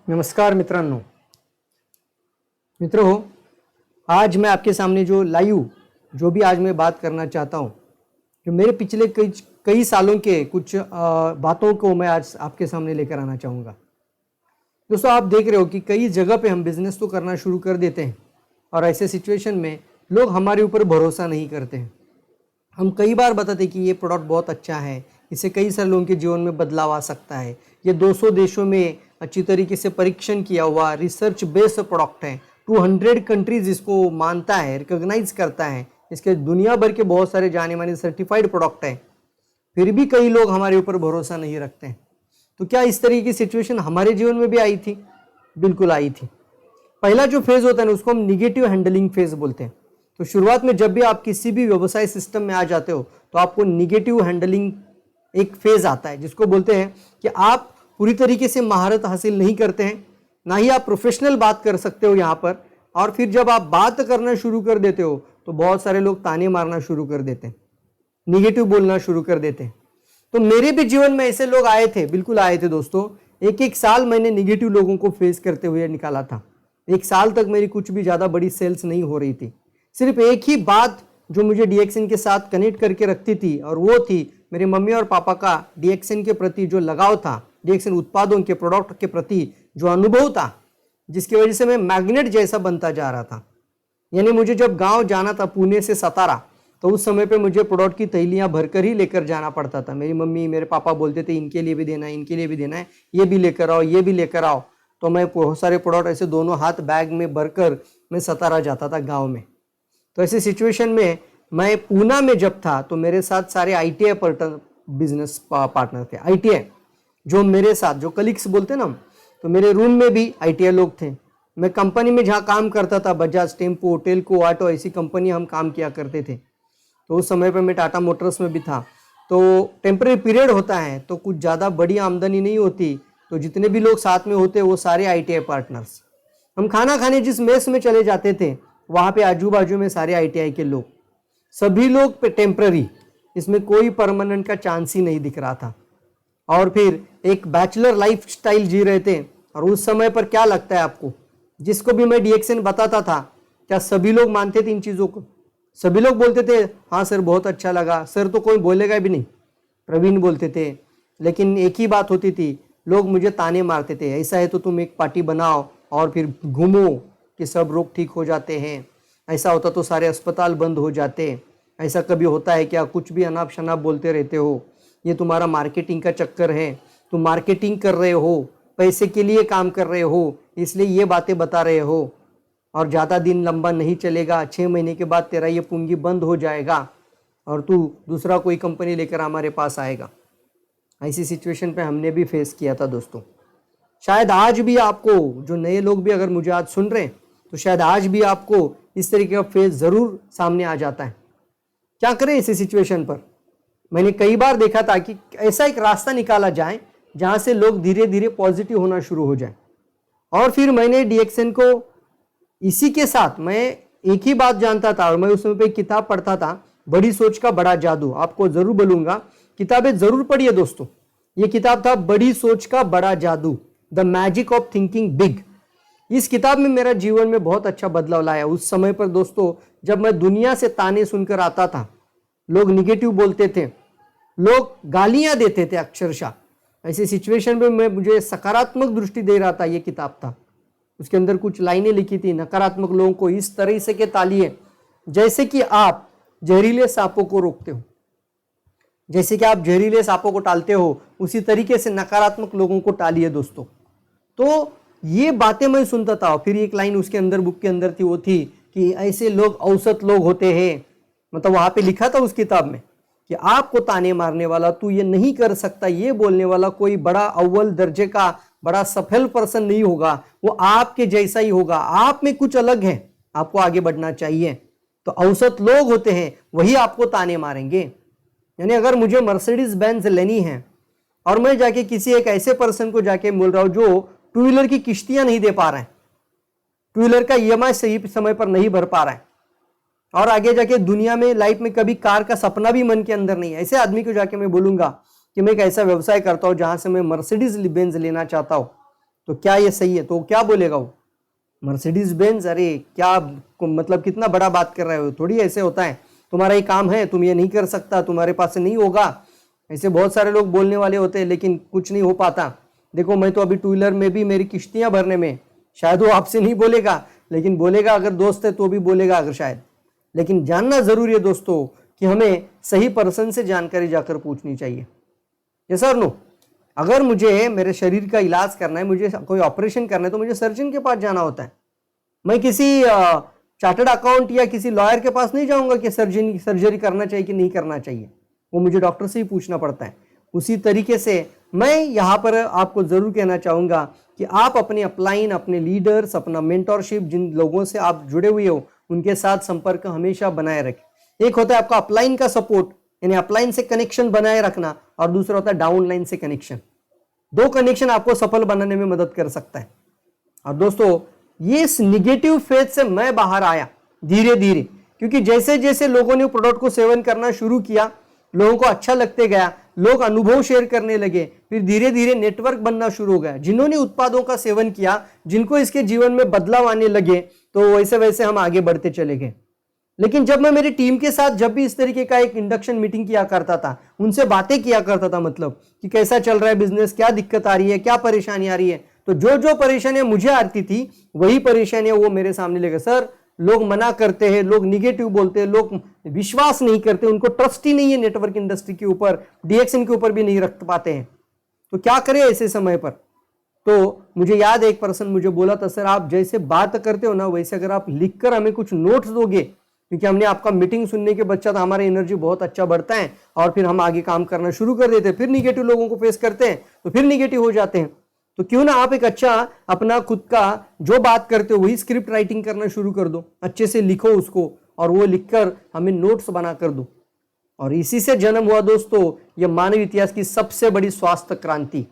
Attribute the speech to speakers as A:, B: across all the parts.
A: नमस्कार मित्रों, आज मैं आपके सामने जो भी आज मैं बात करना चाहता हूँ कि मेरे पिछले कई सालों के कुछ बातों को मैं आज आपके सामने लेकर आना चाहूँगा। दोस्तों, आप देख रहे हो कि कई जगह पे हम बिजनेस तो करना शुरू कर देते हैं और ऐसे सिचुएशन में लोग हमारे ऊपर भरोसा नहीं करते हैं। हम कई बार बताते हैं कि ये प्रोडक्ट बहुत अच्छा है, इससे कई सारे लोगों के जीवन में बदलाव आ सकता है, ये 200 देशों में अच्छी तरीके से परीक्षण किया हुआ रिसर्च बेस्ड प्रोडक्ट है, 200 कंट्रीज इसको मानता है, रिकॉग्नाइज करता है, इसके दुनिया भर के बहुत सारे जाने माने सर्टिफाइड प्रोडक्ट है, फिर भी कई लोग हमारे ऊपर भरोसा नहीं रखते हैं। तो क्या इस तरीके की सिचुएशन हमारे जीवन में भी आई थी? बिल्कुल आई थी। पहला जो फेज होता है ना, उसको हम निगेटिव हैंडलिंग फेज बोलते हैं। तो शुरुआत में जब भी आप किसी भी व्यवसाय सिस्टम में आ जाते हो तो आपको निगेटिव हैंडलिंग एक फेज आता है, जिसको बोलते हैं कि आप पूरी तरीके से महारत हासिल नहीं करते हैं, ना ही आप प्रोफेशनल बात कर सकते हो यहाँ पर। और फिर जब आप बात करना शुरू कर देते हो तो बहुत सारे लोग ताने मारना शुरू कर देते हैं, निगेटिव बोलना शुरू कर देते हैं। तो मेरे भी जीवन में ऐसे लोग आए थे, बिल्कुल आए थे दोस्तों। एक साल मैंने निगेटिव लोगों को फेस करते हुए निकाला था। 1 साल तक मेरी कुछ भी ज़्यादा बड़ी सेल्स नहीं हो रही थी। सिर्फ एक ही बात जो मुझे डीएक्सएन के साथ कनेक्ट करके रखती थी, और वो थी मेरे मम्मी और पापा का डीएक्सएन के प्रति जो लगाव था, डीएक्सएन उत्पादों के प्रोडक्ट के प्रति जो अनुभव था, जिसकी वजह से मैं मैग्नेट जैसा बनता जा रहा था। यानी मुझे जब गांव जाना था पुणे से सतारा, तो उस समय पे मुझे प्रोडक्ट की थैलियां भरकर ही लेकर जाना पड़ता था। मेरी मम्मी मेरे पापा बोलते थे इनके लिए भी देना है, इनके लिए भी देना है, ये भी लेकर आओ, ये भी लेकर आओ। तो मैं बहुत सारे प्रोडक्ट ऐसे दोनों हाथ बैग में भरकर मैं सतारा जाता था गाँव में। तो ऐसी सिचुएशन में मैं पूना में जब था तो मेरे साथ सारे आईटीआई बिजनेस पार्टनर थे। आईटीआई जो मेरे साथ जो कलीग्स बोलते ना, तो मेरे रूम में भी आईटीआई लोग थे। मैं कंपनी में जहाँ काम करता था, बजाज, टेम्पो, टेल्को, ऑटो, ऐसी कंपनी हम काम किया करते थे। तो उस समय पर मैं टाटा मोटर्स में भी था। तो टेम्परेरी पीरियड होता है तो कुछ ज़्यादा बड़ी आमदनी नहीं होती, तो जितने भी लोग साथ में होते वो सारे आईटीआई पार्टनर्स। हम खाना खाने जिस मेस में चले जाते थे वहाँ पे आजू बाजू में सारे आईटीआई के लोग, सभी लोग पे टेम्पररी, इसमें कोई परमानेंट का चांस ही नहीं दिख रहा था। और फिर एक बैचलर लाइफ स्टाइल जी रहे थे। और उस समय पर क्या लगता है आपको, जिसको भी मैं डीएक्सएन बताता था, क्या सभी लोग मानते थे इन चीज़ों को? सभी लोग बोलते थे हाँ सर बहुत अच्छा लगा, सर तो कोई बोलेगा भी नहीं, प्रवीण बोलते थे। लेकिन एक ही बात होती थी, लोग मुझे ताने मारते थे, ऐसा है तो तुम एक पार्टी बनाओ और फिर घूमो कि सब रोग ठीक हो जाते हैं, ऐसा होता तो सारे अस्पताल बंद हो जाते, ऐसा कभी होता है क्या, कुछ भी अनाप शनाप बोलते रहते हो, ये तुम्हारा मार्केटिंग का चक्कर है, तुम मार्केटिंग कर रहे हो, पैसे के लिए काम कर रहे हो, इसलिए ये बातें बता रहे हो, और ज़्यादा दिन लंबा नहीं चलेगा, 6 महीने के बाद तेरा ये पूंजी बंद हो जाएगा और तू दूसरा कोई कंपनी लेकर हमारे पास आएगा। ऐसी सिचुएशन पे हमने भी फेस किया था दोस्तों। शायद आज भी आपको, जो नए लोग भी अगर मुझे आज सुन रहे हैं, तो शायद आज भी आपको इस तरीके का फेज ज़रूर सामने आ जाता है। क्या करें इसी सिचुएशन पर? मैंने कई बार देखा था कि ऐसा एक रास्ता निकाला जाए जहाँ से लोग धीरे धीरे पॉजिटिव होना शुरू हो जाए। और फिर मैंने डीएक्सएन को इसी के साथ, मैं एक ही बात जानता था, और मैं उस समय पे एक किताब पढ़ता था, बड़ी सोच का बड़ा जादू। आपको ज़रूर बोलूँगा, किताबें ज़रूर पढ़िए दोस्तों। ये किताब था बड़ी सोच का बड़ा जादू, the magic of thinking big. इस किताब में मेरा जीवन में बहुत अच्छा बदलाव लाया। उस समय पर दोस्तों, जब मैं दुनिया से ताने सुनकर आता था, लोग निगेटिव बोलते थे, लोग गालियां देते थे अक्षरशः, ऐसी सिचुएशन में मुझे सकारात्मक दृष्टि दे रहा था। ये किताब था, उसके अंदर कुछ लाइनें लिखी थी, नकारात्मक लोगों को इस तरह से के तालिए जैसे कि आप जहरीले सांपों को रोकते हो, जैसे कि आप जहरीले सांपों को टालते हो, उसी तरीके से नकारात्मक लोगों को टालिए दोस्तों। तो ये बातें मैं सुनता था। फिर एक लाइन उसके अंदर, बुक के अंदर थी, वो थी कि ऐसे लोग औसत लोग होते हैं। मतलब वहां पे लिखा था उस किताब में कि आपको ताने मारने वाला, तू ये नहीं कर सकता, ये बोलने वाला कोई बड़ा अव्वल दर्जे का बड़ा सफल पर्सन नहीं होगा, वो आपके जैसा ही होगा, आप में कुछ अलग है, आपको आगे बढ़ना चाहिए। तो औसत लोग होते हैं वही आपको ताने मारेंगे। यानी अगर मुझे मर्सिडीज बेंज लेनी है और मैं जाके किसी एक ऐसे पर्सन को जाके बोल रहा हूं जो 2 व्हीलर की किश्तियां नहीं दे पा रहे हैं, 2 व्हीलर का ईएमआई सही समय पर नहीं भर पा रहा है, और आगे जाके दुनिया में लाइफ में कभी कार का सपना भी मन के अंदर नहीं है, ऐसे आदमी को जाके मैं बोलूंगा कि मैं एक ऐसा व्यवसाय करता हूं जहां से मैं मर्सिडीज बेंज लेना चाहता हूं, तो क्या ये सही है? तो क्या बोलेगा वो? मर्सिडीज बेंज, अरे क्या मतलब कितना बड़ा बात कर रहे हो, थोड़ी ऐसे होता है, तुम्हारा ये काम है, तुम ये नहीं कर सकता, तुम्हारे पास से नहीं होगा। ऐसे बहुत सारे लोग बोलने वाले होते हैं, लेकिन कुछ नहीं हो पाता। देखो मैं तो अभी टू व्हीलर में भी मेरी किश्तियां भरने में, शायद वो आपसे नहीं बोलेगा, लेकिन बोलेगा अगर दोस्त है तो भी बोलेगा अगर शायद। लेकिन जानना जरूरी है दोस्तों कि हमें सही पर्सन से जानकारी जाकर पूछनी चाहिए। यस और नो? अगर मुझे मेरे शरीर का इलाज करना है, मुझे कोई ऑपरेशन करना है, तो मुझे सर्जन के पास जाना होता है। मैं किसी चार्टर्ड अकाउंट या किसी लॉयर के पास नहीं जाऊंगा कि सर्जरी करना चाहिए कि नहीं करना चाहिए, वो मुझे डॉक्टर से ही पूछना पड़ता है। उसी तरीके से मैं यहाँ पर आपको जरूर कहना चाहूंगा कि आप अपने अपलाइन, अपने लीडर्स, अपना मेंटोरशिप, जिन लोगों से आप जुड़े हुए हो उनके साथ संपर्क हमेशा बनाए रखें। एक होता है आपका अपलाइन का सपोर्ट, यानी अपलाइन से कनेक्शन बनाए रखना, और दूसरा होता है डाउनलाइन से कनेक्शन। दो कनेक्शन आपको सफल बनाने में मदद कर सकता है। और दोस्तों ये इस निगेटिव फेज से मैं बाहर आया धीरे धीरे, क्योंकि जैसे जैसे लोगों ने प्रोडक्ट को सेवन करना शुरू किया, लोगों को अच्छा लगते गया, लोग अनुभव शेयर करने लगे, फिर धीरे धीरे नेटवर्क बनना शुरू हो गया। जिन्होंने उत्पादों का सेवन किया, जिनको इसके जीवन में बदलाव आने लगे, तो वैसे वैसे हम आगे बढ़ते चले गए। लेकिन जब मैं मेरी टीम के साथ जब भी इस तरीके का एक इंडक्शन मीटिंग किया करता था, उनसे बातें किया करता था, मतलब कि कैसा चल रहा है बिजनेस, क्या दिक्कत आ रही है, क्या परेशानी आ रही है, तो जो जो परेशानियां मुझे आती थी वही परेशानियां वो मेरे सामने लेकर, सर लोग मना करते हैं, लोग निगेटिव बोलते हैं, लोग विश्वास नहीं करते, उनको ट्रस्ट ही नहीं है नेटवर्क इंडस्ट्री के ऊपर, डीएक्सएन के ऊपर भी नहीं रख पाते हैं, तो क्या करें ऐसे समय पर। तो मुझे याद है एक पर्सन मुझे बोला था, सर आप जैसे बात करते हो ना, वैसे अगर आप लिखकर हमें कुछ नोट्स दोगे, क्योंकि हमने आपका मीटिंग सुनने के पश्चात हमारा एनर्जी बहुत अच्छा बढ़ता है, और फिर हम आगे काम करना शुरू कर देते हैं, फिर निगेटिव लोगों को फेस करते हैं तो फिर निगेटिव हो जाते हैं। तो क्यों ना आप एक अच्छा अपना खुद का जो बात करते हो वही स्क्रिप्ट राइटिंग करना शुरू कर दो, अच्छे से लिखो उसको, और वो लिखकर हमें नोट्स बना कर दो। और इसी से जन्म हुआ दोस्तों यह मानव इतिहास की सबसे बड़ी स्वास्थ्य क्रांति,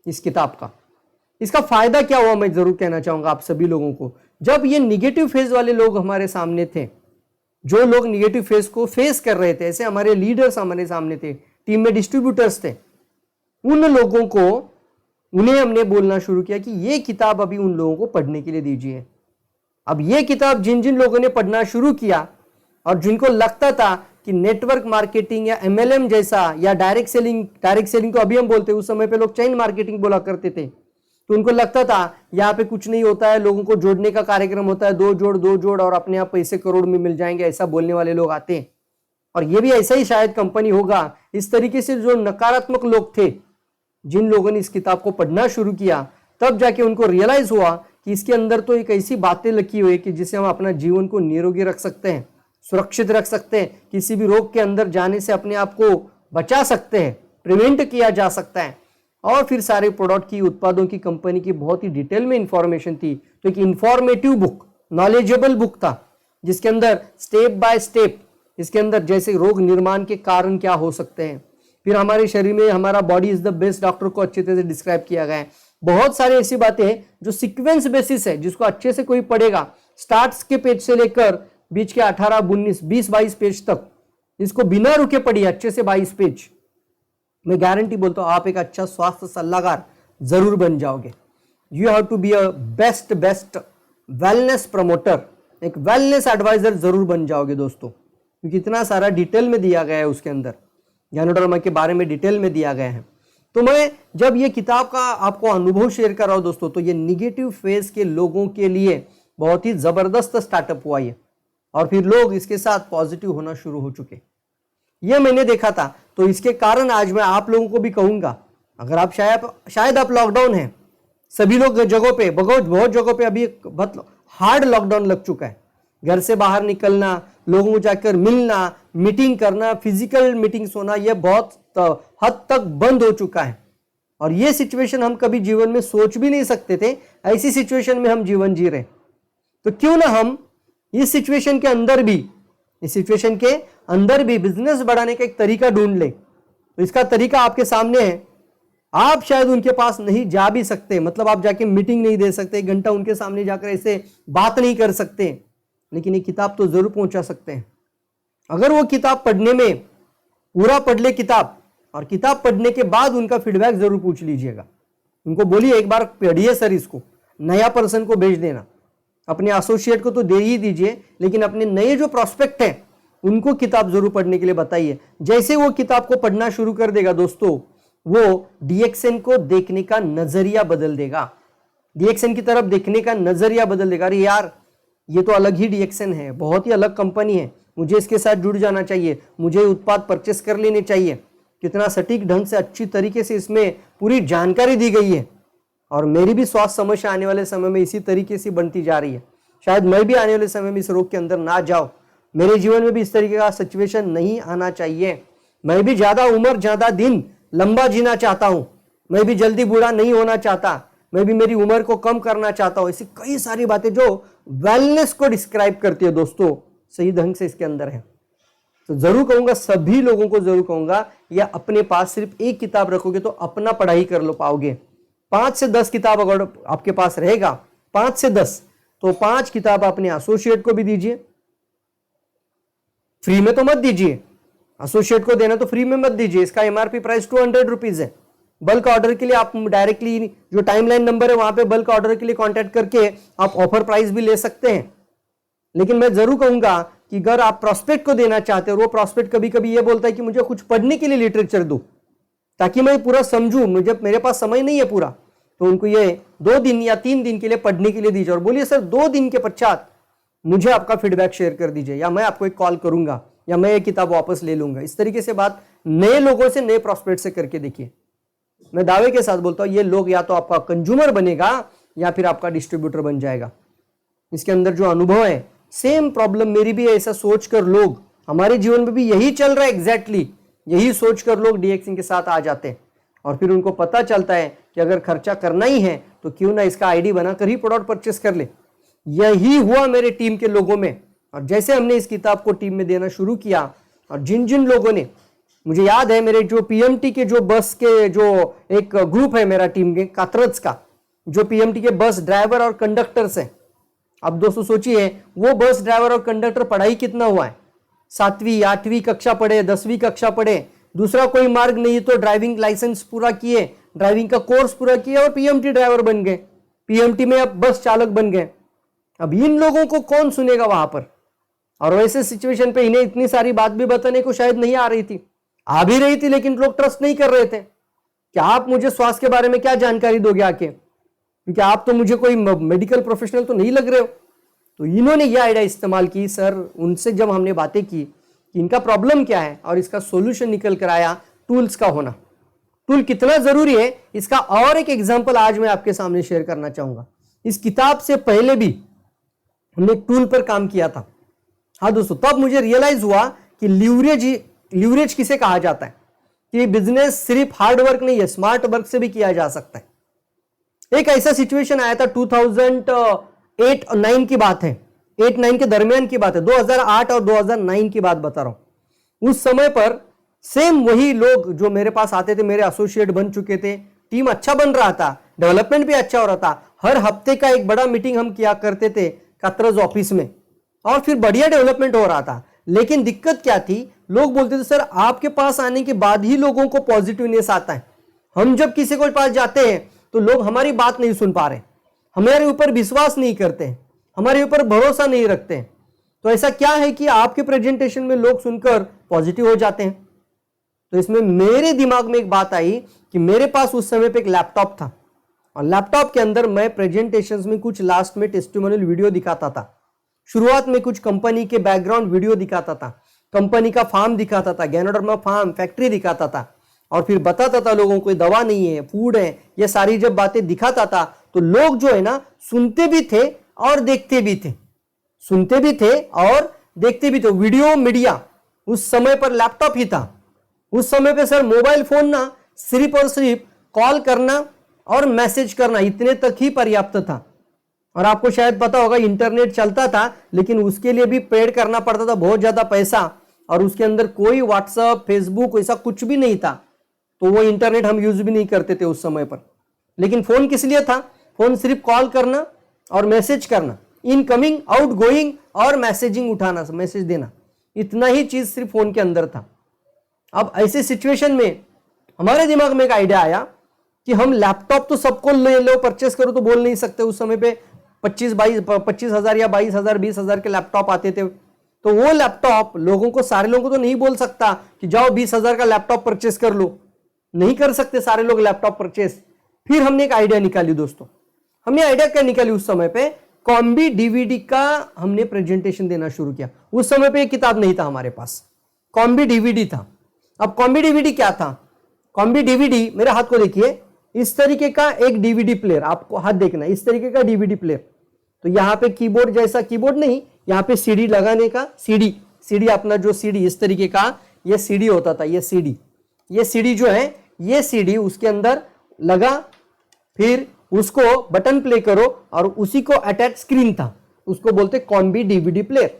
A: इस किताब का। इसका फायदा क्या हुआ मैं जरूर कहना चाहूंगा आप सभी लोगों को। जब ये निगेटिव फेज वाले लोग हमारे सामने थे, जो लोग निगेटिव फेज को फेस कर रहे थे, ऐसे हमारे लीडर्स हमारे सामने थे, टीम में डिस्ट्रीब्यूटर्स थे, उन लोगों को उन्हें हमने बोलना शुरू किया कि ये किताब अभी उन लोगों को पढ़ने के लिए दीजिए। अब ये किताब जिन जिन लोगों ने पढ़ना शुरू किया और जिनको लगता था कि नेटवर्क मार्केटिंग या एमएलएम जैसा या डायरेक्ट सेलिंग तो अभी हम बोलते हैं, उस समय पे लोग चेन मार्केटिंग बोला करते थे, तो उनको लगता था यहाँ पे कुछ नहीं होता है, लोगों को जोड़ने का कार्यक्रम होता है, दो जोड़ और अपने आप पैसे करोड़ में मिल जाएंगे, ऐसा बोलने वाले लोग आते हैं। और ये भी ऐसा ही शायद कंपनी होगा। इस तरीके से जो नकारात्मक लोग थे, जिन लोगों ने इस किताब को पढ़ना शुरू किया, तब जाके उनको रियलाइज हुआ कि इसके अंदर तो एक ऐसी बातें लिखी हुई है कि जिससे हम अपना जीवन को निरोगी रख सकते हैं, सुरक्षित रख सकते हैं, किसी भी रोग के अंदर जाने से अपने आप को बचा सकते हैं, प्रिवेंट किया जा सकता है। और फिर सारे प्रोडक्ट की, उत्पादों की, कंपनी की बहुत ही डिटेल में इंफॉर्मेशन थी। तो एक इंफॉर्मेटिव बुक, नॉलेजेबल बुक था, जिसके अंदर स्टेप बाय स्टेप, इसके अंदर जैसे रोग निर्माण के कारण क्या हो सकते हैं, फिर हमारे शरीर में हमारा body is the best doctor को अच्छे तरह से डिस्क्राइब किया गया है। बहुत सारी ऐसी बातें हैं जो सीक्वेंस बेसिस है, जिसको अच्छे से कोई पढ़ेगा, स्टार्ट के पेज से लेकर बीच के 18, 19, 20, 22 पेज तक, इसको बिना रुके पढ़िए अच्छे से 22 पेज, मैं गारंटी बोलता हूं आप एक अच्छा स्वास्थ्य सलाहकार जरूर बन जाओगे। You have to be a best wellness promoter, एक वेलनेस एडवाइजर जरूर बन जाओगे दोस्तों, क्योंकि इतना सारा डिटेल में दिया गया है उसके अंदर, ज्ञानोडर्मा के बारे में डिटेल में दिया गया है। तो मैं जब ये किताब का आपको अनुभव शेयर कर रहा हूं दोस्तों, तो ये निगेटिव फेज के लोगों के लिए बहुत ही जबरदस्त स्टार्टअप हुआ ये, और फिर लोग इसके साथ पॉजिटिव होना शुरू हो चुके, ये मैंने देखा था। तो इसके कारण आज मैं आप लोगों को भी कहूंगा, अगर आप शायद आप लॉकडाउन है, सभी लोग जगहों पे, बहुत जगहों पे अभी बहुत हार्ड लॉकडाउन लग चुका है, घर से बाहर निकलना, लोगों को जाकर मिलना, मीटिंग करना, फिजिकल मीटिंग्स होना, यह बहुत हद तक बंद हो चुका है। और यह सिचुएशन हम कभी जीवन में सोच भी नहीं सकते थे, ऐसी सिचुएशन में हम जीवन जी रहे। तो क्यों ना हम इस सिचुएशन के अंदर भी बिजनेस बढ़ाने का एक तरीका ढूंढ ले। तो इसका तरीका आपके सामने है। आप शायद उनके पास नहीं जा भी सकते, मतलब आप जाके मीटिंग नहीं दे सकते, 1 घंटा उनके सामने जाकर ऐसे बात नहीं कर सकते, लेकिन ये किताब तो जरूर पहुंचा सकते हैं। अगर वो किताब पढ़ने में, पूरा पढ़ ले किताब, और किताब पढ़ने के बाद उनका फीडबैक जरूर पूछ लीजिएगा। उनको बोलिए एक बार पढ़िए सर, इसको नया पर्सन को भेज देना, अपने एसोसिएट को तो दे ही दीजिए, लेकिन अपने नए जो प्रोस्पेक्ट हैं उनको किताब जरूर पढ़ने के लिए बताइए। जैसे वो किताब को पढ़ना शुरू कर देगा दोस्तों, वो डीएक्सएन को देखने का नजरिया बदल देगा, डीएक्सएन की तरफ देखने का नजरिया बदल देगा। अरे यार, ये तो अलग ही डीएक्सएन है, बहुत ही अलग कंपनी है, मुझे इसके साथ जुड़ जाना चाहिए, मुझे उत्पाद परचेस कर लेने चाहिए। कितना सटीक ढंग से, अच्छी तरीके से इसमें पूरी जानकारी दी गई है। और मेरी भी स्वास्थ्य समस्या आने वाले समय में इसी तरीके से बनती जा रही है। शायद मैं भी आने वाले समय में इस रोग के अंदर ना जाऊं, मेरे जीवन में भी इस तरीके का सिचुएशन नहीं आना चाहिए। मैं भी ज्यादा उम्र, ज्यादा दिन, लंबा जीना चाहता हूं, मैं भी जल्दी बूढ़ा नहीं होना चाहता, मैं भी मेरी उम्र को कम करना चाहता हूं। ऐसी कई सारी बातें जो वेलनेस को डिस्क्राइब करती है दोस्तों, सही ढंग से इसके अंदर है। तो जरूर कहूंगा, सभी लोगों को जरूर कहूंगा, या अपने पास सिर्फ एक किताब रखोगे तो अपना पढ़ाई कर लो पाओगे। 5 से 10 किताब अगर आपके पास रहेगा, 5 से 10, तो 5 किताब अपने एसोसिएट को भी दीजिए। फ्री में तो मत दीजिए, एसोसिएट को देना तो फ्री में मत दीजिए। इसका एमआरपी प्राइस 200 रुपीज है। बल्क ऑर्डर के लिए आप डायरेक्टली जो टाइमलाइन नंबर है वहां पे बल्क ऑर्डर के लिए कांटेक्ट करके आप ऑफर प्राइस भी ले सकते हैं। लेकिन मैं जरूर कहूंगा कि अगर आप प्रोस्पेक्ट को देना चाहते हो, वो प्रोस्पेक्ट कभी कभी ये बोलता है कि मुझे कुछ पढ़ने के लिए लिटरेचर दो ताकि मैं पूरा समझूं, मुझे मेरे पास समय नहीं है पूरा, तो उनको ये 2 दिन या 3 दिन के लिए पढ़ने के लिए दीजिए और बोलिए सर 2 दिन के पश्चात मुझे आपका फीडबैक शेयर कर दीजिए, या मैं आपको एक कॉल करूंगा, या मैं ये किताब वापस ले लूंगा। इस तरीके से बात नए लोगों से, नए प्रोस्पेक्ट से करके देखिए। मैं दावे के साथ बोलता हूं, ये लोग या तो आपका कंज्यूमर बनेगा या फिर आपका डिस्ट्रीब्यूटर बन जाएगा। इसके अंदर जो अनुभव है, सेम प्रॉब्लम मेरी भी है। ऐसा सोचकर लोग, हमारे जीवन में भी यही चल रहा है एग्जैक्टली, यही सोचकर लोग डीएक्सएन के साथ आ जाते हैं और फिर उनको पता चलता है कि अगर खर्चा करना ही है तो क्यों ना इसका आईडी बनाकर ही प्रोडक्ट परचेस कर ले। यही हुआ मेरे टीम के लोगों में। और जैसे हमने इस किताब को टीम में देना शुरू किया, और जिन जिन लोगों ने, मुझे याद है मेरे जो पीएमटी के जो बस के जो एक ग्रुप है मेरा टीम के कात्रज का, जो पीएमटी के बस ड्राइवर और कंडक्टर्स हैं। अब दोस्तों सोचिए, वो बस ड्राइवर और कंडक्टर पढ़ाई कितना हुआ है, 7वीं 8वीं कक्षा पढ़े, 10वीं कक्षा पढ़े, दूसरा कोई मार्ग नहीं तो ड्राइविंग लाइसेंस पूरा किए, ड्राइविंग का कोर्स पूरा किया और पीएमटी ड्राइवर बन गए, पीएमटी में अब बस चालक बन गए। अब इन लोगों को कौन सुनेगा वहां पर? और वैसे सिचुएशन पे इन्हें इतनी सारी बात भी बताने को शायद नहीं आ रही थी, आ भी रही थी, लेकिन लोग ट्रस्ट नहीं कर रहे थे कि आप मुझे स्वास्थ्य के बारे में क्या जानकारी दोगे आके, क्योंकि आप तो मुझे कोई मेडिकल प्रोफेशनल तो नहीं लग रहे हो। तो इन्होंने यह आइडिया इस्तेमाल की। सर, उनसे जब हमने बातें की कि इनका प्रॉब्लम क्या है और इसका सॉल्यूशन निकल कर आया, टूल्स का होना। टूल कितना जरूरी है, इसका और एक एग्जांपल आज मैं आपके सामने शेयर करना चाहूंगा। इस किताब से पहले भी हमने एक टूल पर काम किया था। हाँ दोस्तों, तब मुझे रियलाइज हुआ कि लीवरेज किसे कहा जाता है, कि बिजनेस सिर्फ हार्ड वर्क नहीं है, स्मार्ट वर्क से भी किया जा सकता है। एक ऐसा सिचुएशन आया था 2008 और 9 की बात है, 8-9 के दरमियान की बात है, 2008 और 2009 की बात बता रहा हूं। उस समय पर सेम वही लोग जो मेरे पास आते थे, मेरे एसोसिएट बन चुके थे, टीम अच्छा बन रहा था, डेवलपमेंट भी अच्छा हो रहा था। हर हफ्ते का एक बड़ा मीटिंग हम किया करते थे कात्रज ऑफिस में, और फिर बढ़िया डेवलपमेंट हो रहा था। लेकिन दिक्कत क्या थी, लोग बोलते थे सर आपके पास आने के बाद ही लोगों को पॉजिटिवनेस आता है, हम जब किसी के पास जाते हैं तो लोग हमारी बात नहीं सुन पा रहे, हमारे ऊपर विश्वास नहीं करते, हमारे ऊपर भरोसा नहीं रखते। तो ऐसा क्या है कि आपके प्रेजेंटेशन में लोग सुनकर पॉजिटिव हो जाते हैं। तो इसमें मेरे दिमाग में एक बात आई कि मेरे पास उस समय पे एक लैपटॉप था, और लैपटॉप के अंदर मैं प्रेजेंटेशंस में कुछ लास्ट में टेस्टिमोनियल वीडियो दिखाता था। शुरुआत में कुछ कंपनी के बैकग्राउंड वीडियो दिखाता था, कंपनी का फार्म दिखाता था, गैनोडर्मा फार्म फैक्ट्री दिखाता था, और फिर बताता था लोगों को दवा नहीं है, फूड है, ये सारी जब बातें दिखाता था तो लोग जो है ना सुनते भी थे और देखते भी थे, सुनते भी थे और देखते भी थे। वीडियो मीडिया उस समय पर लैपटॉप ही था। उस समय पे सर मोबाइल फोन ना सिर्फ और सिर्फ कॉल करना और मैसेज करना, इतने तक ही पर्याप्त था। और आपको शायद पता होगा इंटरनेट चलता था, लेकिन उसके लिए भी पेड करना पड़ता था बहुत ज्यादा पैसा, और उसके अंदर कोई व्हाट्सएप फेसबुक ऐसा कुछ भी नहीं था। तो वो इंटरनेट हम यूज भी नहीं करते थे उस समय पर। लेकिन फोन किस लिए था? फोन सिर्फ कॉल करना और मैसेज करना, इनकमिंग आउटगोइंग और मैसेजिंग उठाना, मैसेज देना, इतना ही चीज सिर्फ फोन के अंदर था। अब ऐसे सिचुएशन में हमारे दिमाग में एक आइडिया आया कि हम लैपटॉप तो सबको ले लो परचेस करो तो बोल नहीं सकते। उस समय पे 25,000 या 22,000 20,000 के लैपटॉप आते थे, तो वो लैपटॉप लोगों को, सारे लोगों को तो नहीं बोल सकता कि जाओ 20,000 का लैपटॉप परचेस कर लो, नहीं कर सकते सारे लोग लैपटॉप परचेस। फिर हमने एक आइडिया निकाली दोस्तों। हमने आइडिया क्या निकाली उस समय पे, कॉम्बी डीवीडी का हमने प्रेजेंटेशन देना शुरू किया। उस समय पे एक किताब नहीं था हमारे पास, कॉम्बी डीवीडी था। अब कॉम्बी डीवीडी क्या था? कॉम्बी डीवीडी, मेरे हाथ को देखिए, इस तरीके का एक डीवीडी प्लेयर, आपको हाथ देखना, इस तरीके का डीवीडी प्लेयर। तो यहां पे कीबोर्ड जैसा, कीबोर्ड नहीं, यहां पे सीडी लगाने का, सीडी अपना जो सीडी इस तरीके का, ये सीडी होता था, ये सीडी जो है, ये सीडी उसके अंदर लगा, फिर उसको बटन प्ले करो और उसी को अटैच स्क्रीन था, उसको बोलते कॉम्बी डीवीडी प्लेयर।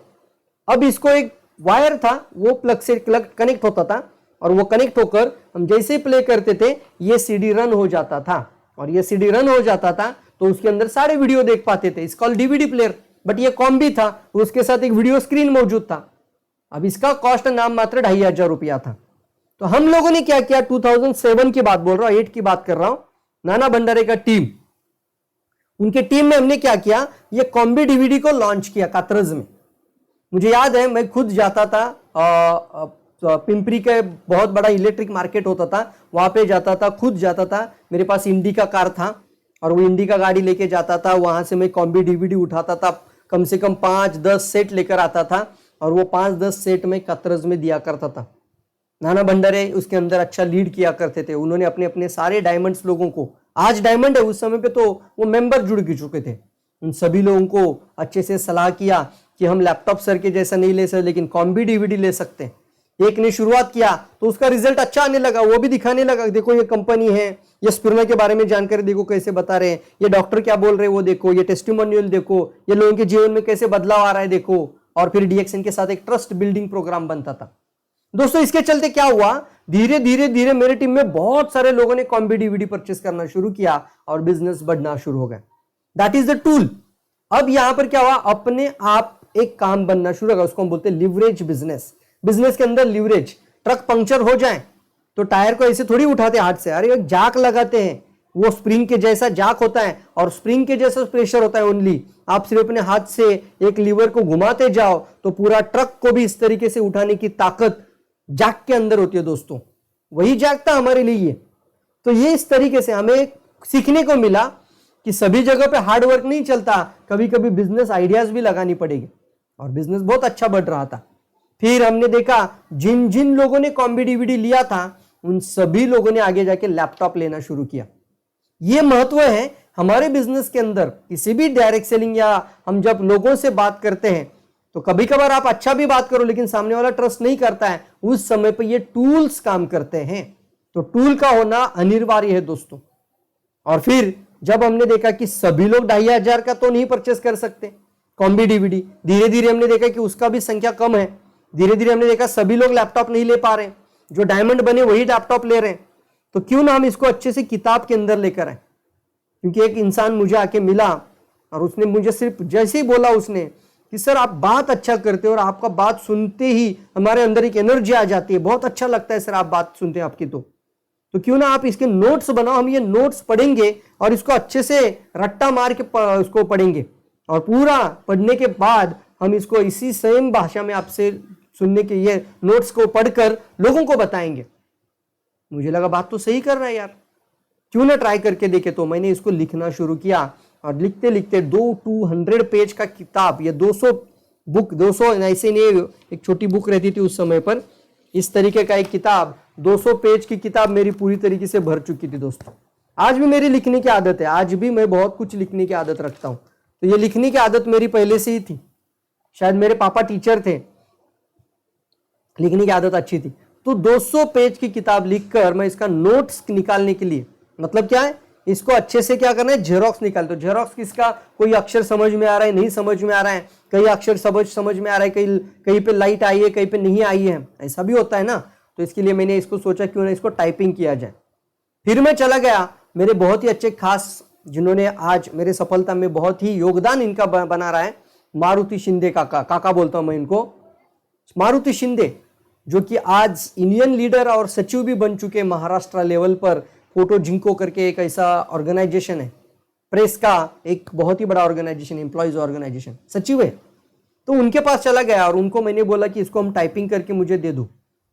A: अब इसको एक वायर था, वो प्लग से कनेक्ट होता था और वो कनेक्ट होकर हम जैसे प्ले करते थे ये सीडी रन हो जाता था, और ये सीडी रन हो जाता था तो उसके अंदर सारे वीडियो देख पाते थे। इसका डीवीडी प्लेयर, बट ये कॉम्बी था, उसके साथ एक वीडियो स्क्रीन मौजूद था। अब इसका कॉस्ट नाम मात्र 2,500 रुपया था। तो हम लोगों ने क्या किया, 2007 की बात बोल रहा हूं, 8 की बात कर रहा हूं, नाना भंडारे का टीम, उनके टीम में हमने क्या किया, ये कॉम्बी डीवीडी को लॉन्च किया कात्रज में। मुझे याद है मैं खुद जाता था, पिंपरी का बहुत बड़ा इलेक्ट्रिक मार्केट होता था, वहां पे जाता था, खुद जाता था। मेरे पास इंडी का कार था और वो इंडी का गाड़ी लेके जाता था, वहां से मैं कॉम्बी डीवीडी उठाता था, कम से कम 5-10 सेट लेकर आता था और वो 5-10 सेट में कात्रज में दिया करता था। नाना भंडारे उसके अंदर अच्छा लीड किया करते थे। उन्होंने अपने अपने सारे डायमंड्स लोगों को, आज डायमंड है, उस समय पे तो वो मेंबर जुड़ चुके थे, उन सभी लोगों को अच्छे से सलाह किया कि हम लैपटॉप सर के जैसा नहीं ले सकते लेकिन कॉम्बी डीवीडी ले सकते हैं। एक ने शुरुआत किया तो उसका रिजल्ट अच्छा आने लगा, वो भी दिखाने लगा, देखो ये कंपनी है, ये स्पिरुलिना के बारे में जानकारी देखो कैसे बता रहे हैं, ये डॉक्टर क्या बोल रहे हैं वो देखो, ये टेस्टिमोनियल देखो, ये लोगों के जीवन में कैसे बदलाव आ रहा है देखो। और फिर डीएक्सएन के साथ एक ट्रस्ट बिल्डिंग प्रोग्राम बनता था। दोस्तों इसके चलते क्या हुआ, धीरे धीरे मेरे टीम में बहुत सारे लोगों ने कॉम्बी डीवीडी परचेस करना शुरू किया और बिजनेस बढ़ना शुरू हो गया। That is the tool. अब यहां पर क्या हुआ, अपने आप एक काम बनना शुरू होगा, उसको हम बोलते हैं लिवरेज बिजनेस। बिजनेस के अंदर लिवरेज, ट्रक पंक्चर हो जाए तो टायर को ऐसे थोड़ी उठाते हाथ से, अरे एक जाक लगाते हैं, वो स्प्रिंग के जैसा जाक होता है और स्प्रिंग के जैसा प्रेशर होता है ओनली। आप सिर्फ अपने हाथ से एक लीवर को घुमाते जाओ तो पूरा ट्रक को भी इस तरीके से उठाने की ताकत जैक के अंदर होती है दोस्तों। वही जैक था हमारे लिए ये। तो ये इस तरीके से हमें सीखने को मिला कि सभी जगह पे हार्ड वर्क नहीं चलता, कभी कभी बिजनेस आइडियाज भी लगानी पड़ेगी, और बिजनेस बहुत अच्छा बढ़ रहा था। फिर हमने देखा जिन जिन लोगों ने कॉम्बी डीवीडी लिया था उन सभी लोगों ने आगे जाके लैपटॉप लेना शुरू किया। ये महत्व है हमारे बिजनेस के अंदर। किसी भी डायरेक्ट सेलिंग या हम जब लोगों से बात करते हैं तो कभी कभार आप अच्छा भी बात करो लेकिन सामने वाला ट्रस्ट नहीं करता है, उस समय पे ये टूल्स काम करते हैं। तो टूल का होना अनिवार्य है दोस्तों। और फिर जब हमने देखा कि सभी लोग 2,500 का तो नहीं परचेस कर सकते कॉम्बी डीवीडी, धीरे धीरे हमने देखा कि उसका भी संख्या कम है। धीरे धीरे हमने देखा सभी लोग लैपटॉप नहीं ले पा रहे, जो डायमंड बने वही लैपटॉप ले रहे हैं। तो क्यों ना हम इसको अच्छे से किताब के अंदर लेकर आए। क्योंकि एक इंसान मुझे आके मिला और उसने मुझे सिर्फ जैसे ही बोला उसने कि सर आप बात अच्छा करते हो और आपका बात सुनते ही हमारे अंदर एक एनर्जी आ जाती है, बहुत अच्छा लगता है सर आप बात सुनते हैं आपकी। तो क्यों ना आप इसके नोट्स बनाओ, हम ये नोट्स पढ़ेंगे और इसको अच्छे से रट्टा मार के उसको पढ़ेंगे, और पूरा पढ़ने के बाद हम इसको इसी सेम भाषा में आपसे सुनने के ये नोट्स को पढ़कर लोगों को बताएंगे। मुझे लगा बात तो सही कर रहा है यार, क्यों ना ट्राई करके देखे। तो मैंने इसको लिखना शुरू किया और लिखते लिखते 200 पेज का किताब, ये 200 बुक, 200 ऐसे नहीं, एक छोटी बुक रहती थी उस समय पर, इस तरीके का एक किताब 200 पेज की किताब मेरी पूरी तरीके से भर चुकी थी दोस्तों। आज भी मेरी लिखने की आदत है, आज भी मैं बहुत कुछ लिखने की आदत रखता हूं। तो ये लिखने की आदत मेरी पहले से ही थी, शायद मेरे पापा टीचर थे, लिखने की आदत अच्छी थी। तो 200 पेज की किताब लिखकर मैं इसका नोट्स निकालने के लिए, मतलब क्या है, इसको अच्छे से क्या करना है, जेरोक्स निकाल। तो जेरोक्स किसका, कोई अक्षर समझ में आ रहा है, नहीं समझ में आ रहा है, कई अक्षर समझ में आ रहा है, कहीं पे लाइट आई है, कहीं पे नहीं आई है, ऐसा भी होता है ना। तो इसके लिए मैंने इसको सोचा क्यों ना इसको टाइपिंग किया जाए। फिर मैं चला गया, मेरे बहुत ही अच्छे खास जिन्होंने आज मेरे सफलता में बहुत ही योगदान इनका बना रहा है, मारुति शिंदे काका बोलता हूं मैं इनको, मारुति शिंदे, जो कि आज यूनियन लीडर और सचिव भी बन चुके महाराष्ट्र लेवल पर। फोटो जिंको करके एक ऐसा ऑर्गेनाइजेशन है, प्रेस का एक बहुत ही बड़ा ऑर्गेनाइजेशन, एम्प्लॉयज ऑर्गेनाइजेशन, सचिव है। तो उनके पास चला गया और उनको मैंने बोला कि इसको हम टाइपिंग करके मुझे दे दो,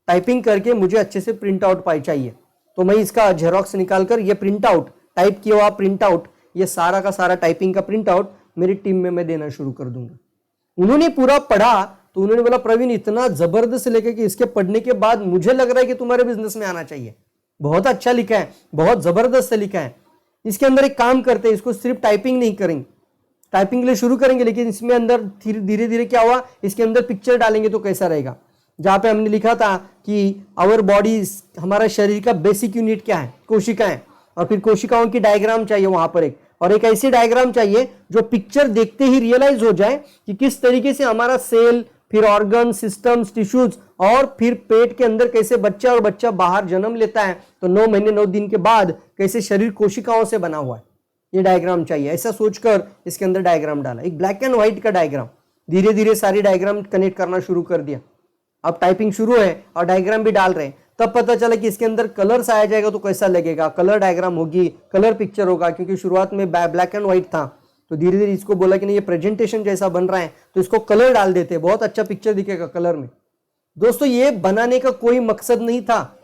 A: टाइपिंग करके मुझे अच्छे से प्रिंट आउट पाई चाहिए। तो मैं इसका जेरोक्स निकालकर ये प्रिंट आउट, टाइप किया हुआ प्रिंट आउट, ये सारा का सारा टाइपिंग का प्रिंट आउट मेरी टीम में मैं देना शुरू कर दूंगा। उन्होंने पूरा पढ़ा तो उन्होंने बोला प्रवीण इतना जबरदस्त लिखा कि इसके पढ़ने के बाद मुझे लग रहा है कि तुम्हारे बिजनेस में आना चाहिए, बहुत अच्छा लिखा है, बहुत जबरदस्त लिखा है। इसके अंदर एक काम करते हैं, इसको सिर्फ टाइपिंग नहीं करेंगे, टाइपिंग के लिए शुरू करेंगे, लेकिन इसमें अंदर धीरे धीरे क्या हुआ, इसके अंदर पिक्चर डालेंगे तो कैसा रहेगा। जहां पे हमने लिखा था कि आवर बॉडी, हमारा शरीर का बेसिक यूनिट क्या है, कोशिकाएं, और फिर कोशिकाओं की डायग्राम चाहिए वहां पर और एक ऐसी डायग्राम चाहिए जो पिक्चर देखते ही रियलाइज हो जाए कि किस तरीके से हमारा सेल, फिर ऑर्गन सिस्टम्स, टिश्यूज, और फिर पेट के अंदर कैसे बच्चा और बच्चा बाहर जन्म लेता है तो 9 महीने 9 दिन के बाद कैसे शरीर कोशिकाओं से बना हुआ है, ये डायग्राम चाहिए। ऐसा सोचकर इसके अंदर डायग्राम डाला, एक ब्लैक एंड व्हाइट का डायग्राम। धीरे धीरे सारी डायग्राम कनेक्ट करना शुरू कर दिया। अब टाइपिंग शुरू है और डायग्राम भी डाल रहे हैं। तब पता चला कि इसके अंदर कलर्स आया जाएगा तो कैसा लगेगा, कलर डायग्राम होगी, कलर पिक्चर होगा, क्योंकि शुरुआत में ब्लैक एंड व्हाइट था। तो धीरे धीरे इसको बोला कि नहीं ये प्रेजेंटेशन जैसा बन रहा है तो इसको कलर डाल देते, बहुत अच्छा पिक्चर दिखेगा कलर में। दोस्तों ये बनाने का कोई मकसद नहीं था,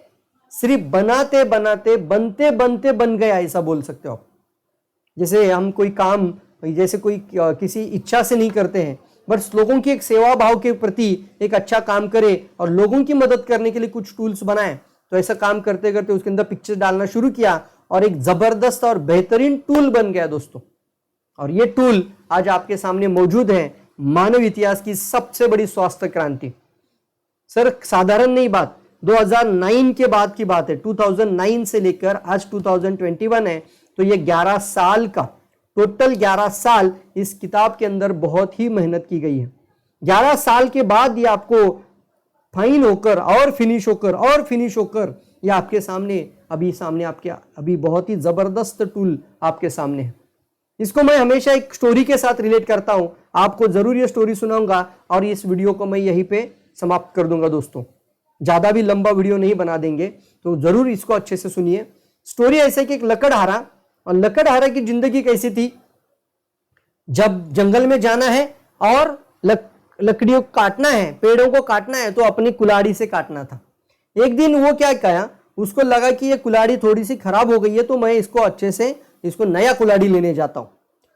A: सिर्फ बनाते बनाते बनते बनते बन गया, ऐसा बोल सकते हो आप। जैसे हम कोई काम, जैसे कोई किसी इच्छा से नहीं करते हैं, बट लोगों की एक सेवा भाव के प्रति एक अच्छा काम करे और लोगों की मदद करने के लिए कुछ टूल्स बनाए। तो ऐसा काम करते करते उसके अंदर पिक्चर डालना शुरू किया और एक जबरदस्त और बेहतरीन टूल बन गया दोस्तों। और ये टूल आज आपके सामने मौजूद है, मानव इतिहास की सबसे बड़ी स्वास्थ्य क्रांति। सर साधारण नहीं बात, 2009 के बाद की बात है, 2009 से लेकर आज 2021 है, तो ये 11 साल का, टोटल 11 साल इस किताब के अंदर बहुत ही मेहनत की गई है। 11 साल के बाद ये आपको फाइन होकर और फिनिश होकर ये आपके सामने अभी बहुत ही जबरदस्त टूल आपके सामने है। इसको मैं हमेशा एक स्टोरी के साथ रिलेट करता हूं, आपको जरूर ये स्टोरी सुनाऊंगा और इस वीडियो को मैं यहीं पे समाप्त कर दूंगा दोस्तों। ज्यादा भी लंबा वीडियो नहीं बना देंगे, तो जरूर इसको अच्छे से सुनिए। स्टोरी ऐसे कि एक लकड़हारा, और लकड़हारा की जिंदगी कैसी थी, जब जंगल में जाना है और लकड़ियों को काटना है, पेड़ों को काटना है, तो अपनी कुल्हाड़ी से काटना था। एक दिन वो क्या किया, उसको लगा कि ये कुल्हाड़ी थोड़ी सी खराब हो गई है, तो मैं इसको अच्छे से इसको नया कुल्हाड़ी लेने जाता हूं।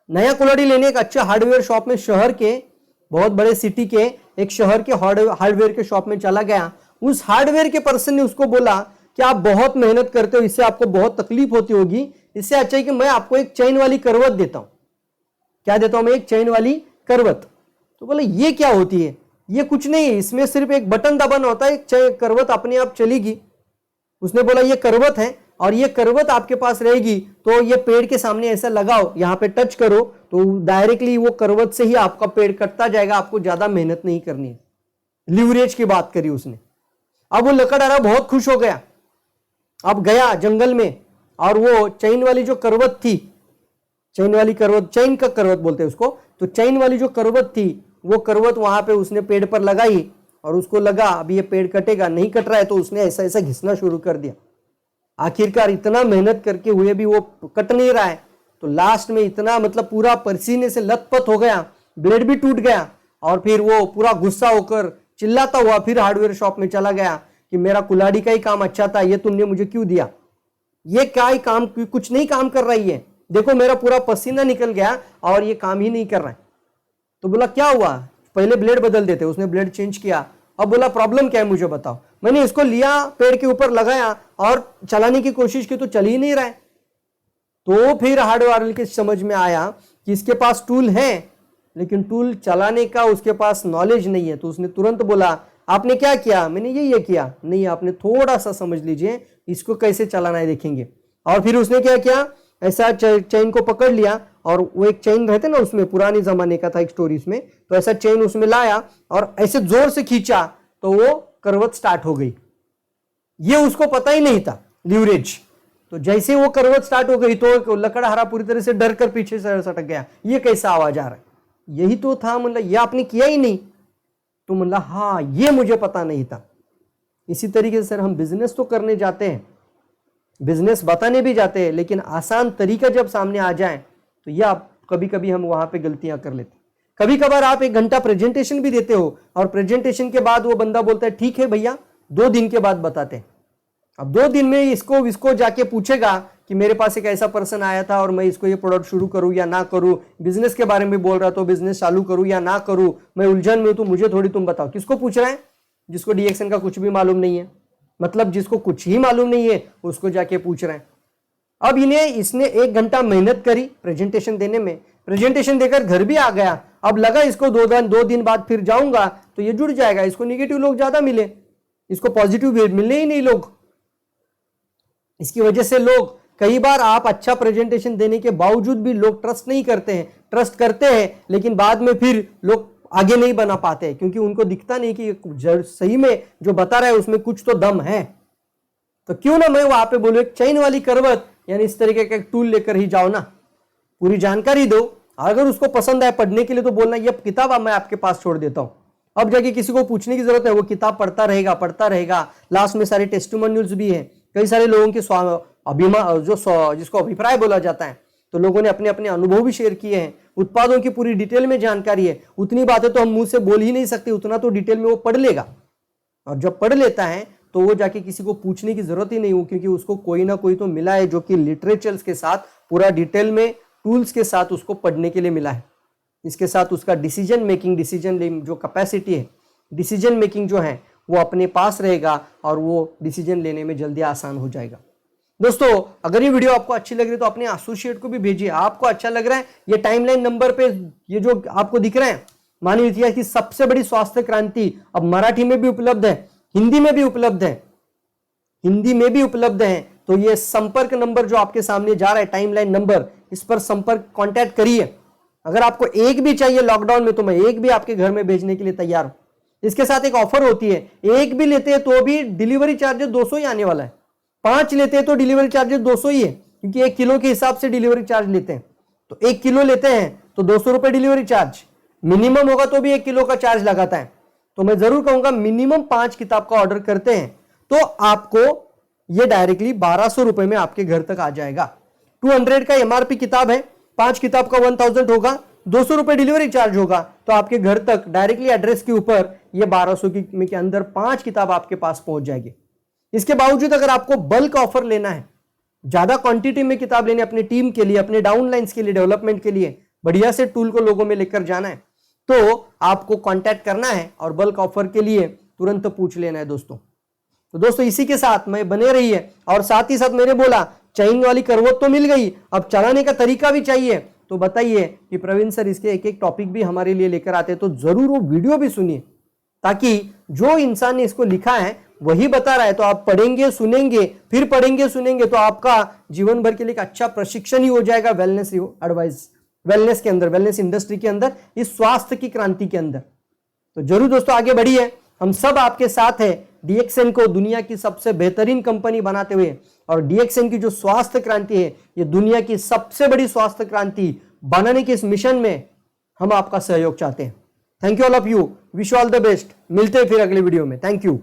A: नया कुल्हाड़ी लेने एक अच्छा हार्डवेयर शॉप में, शहर के बहुत बड़े सिटी के एक शहर के हार्डवेयर के शॉप में चला गया। उस हार्डवेयर के पर्सन ने उसको बोला कि आप बहुत मेहनत करते हो, इससे आपको बहुत तकलीफ होती होगी, इससे अच्छा है कि मैं आपको एक चैन वाली करवट देता हूं। क्या देता हूं मैं? एक चैन वाली करवट। तो बोले ये क्या होती है? ये कुछ नहीं, इसमें सिर्फ एक बटन दबाना होता है, एक करवट अपने आप चलेगी। उसने बोला ये करवट है और ये करवट आपके पास रहेगी, तो ये पेड़ के सामने ऐसा लगाओ, यहां पे टच करो तो डायरेक्टली वो करवट से ही आपका पेड़ कटता जाएगा, आपको ज्यादा मेहनत नहीं करनी है। लिवरेज की बात करी उसने। अब वो लकड़हारा बहुत खुश हो गया। अब गया जंगल में और वो चैन वाली जो करवट थी, चैन वाली करवट, चैन का करवट बोलते हैं उसको, तो चैन वाली जो करवट थी वो करवट वहां पे उसने पेड़ पर लगाई और उसको लगा अभी ये पेड़ कटेगा, नहीं कट रहा है, तो उसने ऐसा ऐसा घिसना शुरू कर दिया। आखिरकार इतना मेहनत करके हुए भी वो कट नहीं रहा है, तो लास्ट में इतना मतलब पूरा पसीने से लथपथ हो गया, ब्लेड भी टूट गया और फिर वो पूरा गुस्सा होकर चिल्लाता हुआ फिर हार्डवेयर शॉप में चला गया कि मेरा कुल्हाड़ी का ही काम अच्छा था, ये तुमने मुझे क्यों दिया? ये क्या ही काम, कुछ नहीं काम कर रही है, देखो मेरा पूरा पसीना निकल गया और ये काम ही नहीं कर रहा है। तो बोला क्या हुआ? पहले ब्लेड बदल देते। उसने ब्लेड चेंज किया। अब बोला प्रॉब्लम क्या है मुझे बताओ। मैंने इसको लिया, पेड़ के ऊपर लगाया और चलाने की कोशिश की तो चल ही नहीं रहा है। तो फिर हार्डवेयर के समझ में आया कि इसके पास टूल है लेकिन टूल चलाने का उसके पास नॉलेज नहीं है। तो उसने तुरंत बोला आपने क्या किया? मैंने ये किया। नहीं, आपने थोड़ा सा समझ लीजिए, इसको कैसे चलाना है देखेंगे। और फिर उसने क्या किया, ऐसा चेन को पकड़ लिया और वो एक चेन रहते ना उसमें, पुराने जमाने का था एक स्टोरीज में, तो ऐसा चेन उसमें लाया और ऐसे जोर से खींचा तो वो करवट स्टार्ट हो गई। ये उसको पता ही नहीं था, लीवरेज। तो जैसे वो करवट स्टार्ट हो गई तो लकड़हारा पूरी तरह से डर कर पीछे से सटक गया। ये कैसा आवाज आ रहा है? यही तो था, मतलब ये आपने किया ही नहीं। तो मतलब हाँ, ये मुझे पता नहीं था। इसी तरीके से सर हम बिजनेस तो करने जाते हैं, बिजनेस बताने भी जाते हैं, लेकिन आसान तरीका जब सामने आ जाए तो ये आप कभी कभी हम वहां पे गलतियां कर लेते हैं। कभी कभार आप 1 घंटा प्रेजेंटेशन भी देते हो और प्रेजेंटेशन के बाद वो बंदा बोलता है ठीक है भैया 2 दिन के बाद बताते हैं। अब 2 दिन में इसको जाके पूछेगा कि मेरे पास एक ऐसा पर्सन आया था और मैं इसको ये प्रोडक्ट शुरू करूं या ना करूं, बिजनेस के बारे में बोल रहा तो बिजनेस चालू करूं या ना करूं, मैं उलझन में हूं तो मुझे थोड़ी तुम बताओ। किसको पूछ रहा है? जिसको डीएक्सएन का कुछ भी मालूम नहीं है, मतलब जिसको कुछ ही मालूम नहीं है उसको जाके पूछ रहे हैं। अब इसने 1 घंटा मेहनत करी प्रेजेंटेशन देने में, प्रेजेंटेशन देकर घर भी आ गया। अब लगा इसको 2 दिन बाद फिर जाऊंगा तो ये जुड़ जाएगा, इसको निगेटिव लोग ज्यादा मिले, इसको पॉजिटिव मिलने ही नहीं लोग। इसकी वजह से लोग कई बार आप अच्छा प्रेजेंटेशन देने के बावजूद भी लोग ट्रस्ट नहीं करते हैं, ट्रस्ट करते हैं लेकिन बाद में फिर लोग आगे नहीं बना पाते क्योंकि उनको दिखता नहीं कि सही में जो बता रहा है उसमें कुछ तो दम है। तो क्यों ना मैं वहां पे बोलूं एक चैन वाली करवट यानी इस तरीके का एक टूल लेकर ही जाओ ना, पूरी जानकारी दो। अगर उसको पसंद आए पढ़ने के लिए तो बोलना ये किताब मैं आपके पास छोड़ देता हूं, अब जाके किसी को पूछने की जरूरत है, वो किताब पढ़ता रहेगा। लास्ट में सारे टेस्टिमोनियल्स भी है, कई सारे लोगों के जिसको अभिप्राय बोला जाता है, तो लोगों ने अपने अपने अनुभव भी शेयर किए हैं। उत्पादों की पूरी डिटेल में जानकारी है, उतनी बातें तो हम मुंह से बोल ही नहीं सकते, उतना तो डिटेल में वो पढ़ लेगा। और जब पढ़ लेता है तो वो जाके किसी को पूछने की जरूरत ही नहीं हो, क्योंकि उसको कोई ना कोई तो मिला है जो कि लिटरेचर्स के साथ पूरा डिटेल में टूल्स के साथ उसको पढ़ने के लिए मिला है। इसके साथ उसका डिसीजन जो कैपेसिटी है, डिसीजन मेकिंग जो है वो अपने पास रहेगा और वो डिसीजन लेने में जल्दी आसान हो जाएगा। दोस्तों अगर ये वीडियो आपको अच्छी लग रही है तो अपने एसोसिएट को भी भेजिए। आपको अच्छा लग रहा है, ये टाइमलाइन नंबर पे ये जो आपको दिख रहा है मानव इतिहास की सबसे बड़ी स्वास्थ्य क्रांति अब मराठी में भी उपलब्ध है, हिंदी में भी उपलब्ध है। तो ये संपर्क नंबर जो आपके सामने जा रहा है टाइमलाइन नंबर, इस पर संपर्क कांटेक्ट करिए। अगर आपको एक भी चाहिए लॉकडाउन में तो मैं एक भी आपके घर में भेजने के लिए तैयार हूं। इसके साथ एक ऑफर होती है, एक भी लेते हैं तो भी डिलीवरी चार्जेस 200 ही आने वाला है, 5 लेते हैं तो डिलीवरी चार्जेस 200 ही है, क्योंकि 1 किलो के हिसाब से डिलीवरी चार्ज लेते हैं। तो 1 किलो लेते हैं तो 200 रुपए डिलीवरी चार्ज, मिनिमम होगा तो भी 1 किलो का चार्ज लगाता है। तो मैं जरूर कहूंगा मिनिमम 5 किताब का ऑर्डर करते हैं तो आपको ये डायरेक्टली 1200 रुपए में आपके घर तक आ जाएगा। 200 का एमआरपी किताब है, 5 किताब का 1000 होगा, 200 रुपए डिलीवरी चार्ज होगा, तो आपके घर तक डायरेक्टली एड्रेस के ऊपर ये 1200 के अंदर 5 किताब आपके पास पहुंच जाएगी। इसके बावजूद अगर आपको बल्क ऑफर लेना है, ज्यादा क्वांटिटी में किताब लेने अपनी टीम के लिए, अपने डाउनलाइंस के लिए, डेवलपमेंट के लिए बढ़िया से टूल को लोगों में लेकर जाना है, तो आपको कांटेक्ट करना है और बल्क ऑफर के लिए तुरंत पूछ लेना है दोस्तों। तो दोस्तों इसी के साथ मैं बने रहिए, और साथ ही साथ मैंने बोला चैन वाली करवट तो मिल गई, अब चलाने का तरीका भी चाहिए, तो बताइए कि प्रवीण सर इसके एक एक टॉपिक भी हमारे लिए लेकर आते, तो जरूर वो वीडियो भी सुनिए, ताकि जो इंसान ने इसको लिखा है वही बता रहा है, तो आप पढ़ेंगे सुनेंगे, फिर पढ़ेंगे सुनेंगे, तो आपका जीवन भर के लिए एक अच्छा प्रशिक्षण ही हो जाएगा वेलनेस एडवाइस, वेलनेस के अंदर, वेलनेस इंडस्ट्री के अंदर, इस स्वास्थ्य की क्रांति के अंदर। तो जरूर दोस्तों आगे बढ़िए, हम सब आपके साथ है डीएक्सएन को दुनिया की सबसे बेहतरीन कंपनी बनाते हुए, और डीएक्सएन की जो स्वास्थ्य क्रांति है ये दुनिया की सबसे बड़ी स्वास्थ्य क्रांति बनाने के इस मिशन में हम आपका सहयोग चाहते हैं। Thank you all of you, wish all the best. मिलते हैं फिर अगले वीडियो में। Thank you.